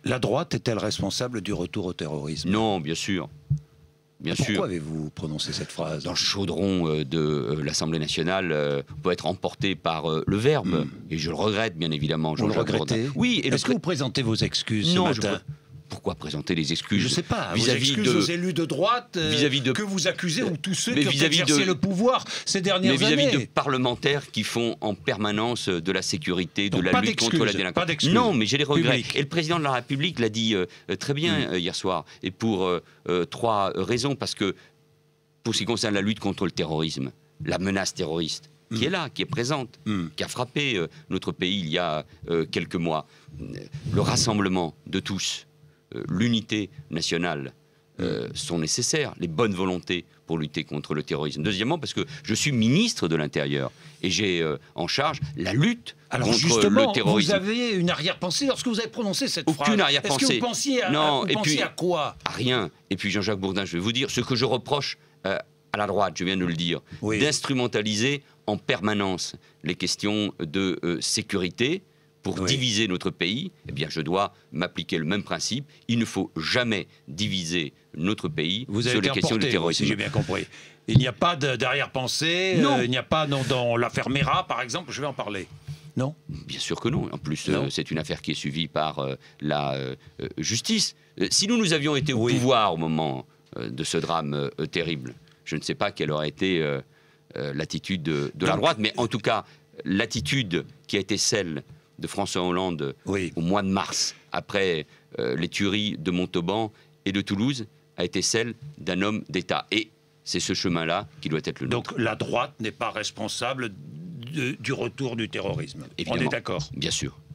La droite est-elle responsable du retour au terrorisme? Non, bien sûr. Bien sûr. Pourquoi avez-vous prononcé cette phrase? Dans le chaudron de l'Assemblée nationale, on peut être emporté par le verbe. Et je le regrette, bien évidemment. Vous le regrettez? Oui. Est-ce que vous présentez vos excuses non, ce matin? Pourquoi présenter les excuses? Je ne sais pas. Vis-à-vis aux élus de droite que vous accusez, ou tous ceux qui ont exercé le pouvoir ces dernières années. Mais vis-à-vis de parlementaires qui font en permanence de la sécurité, de la lutte contre la délinquance. Pas d'excuses. Non, mais j'ai les regrets. Public. Et le président de la République l'a dit très bien hier soir. Et pour 3 raisons. Parce que, pour ce qui concerne la lutte contre le terrorisme, la menace terroriste, qui est là, qui est présente, qui a frappé notre pays il y a quelques mois, le rassemblement de tous, l'unité nationale sont nécessaires, les bonnes volontés pour lutter contre le terrorisme. Deuxièmement, parce que je suis ministre de l'Intérieur et j'ai en charge la lutte contre justement, le terrorisme. Vous avez une arrière-pensée lorsque vous avez prononcé cette phrase. Aucune arrière-pensée. Est-ce que vous pensiez à quoi? À rien. Et puis Jean-Jacques Bourdin, je vais vous dire, ce que je reproche à la droite, je viens de le dire, d'instrumentaliser en permanence les questions de sécurité pour diviser notre pays, eh bien, je dois m'appliquer le même principe. Il ne faut jamais diviser notre pays sur les questions de terrorisme. Si j'ai bien compris. Il n'y a pas d'arrière-pensée. Il n'y a pas dans l'affaire Mera, par exemple. Je vais en parler. Non? Bien sûr que non. En plus, c'est une affaire qui est suivie par la justice. Si nous avions été au pouvoir au moment de ce drame terrible, je ne sais pas quelle aurait été l'attitude de la droite, mais en tout cas, l'attitude qui a été celle de François Hollande au mois de mars, après les tueries de Montauban et de Toulouse, a été celle d'un homme d'État. Et c'est ce chemin-là qui doit être le nôtre. Donc la droite n'est pas responsable du retour du terrorisme. Évidemment. On est d'accord? Bien sûr.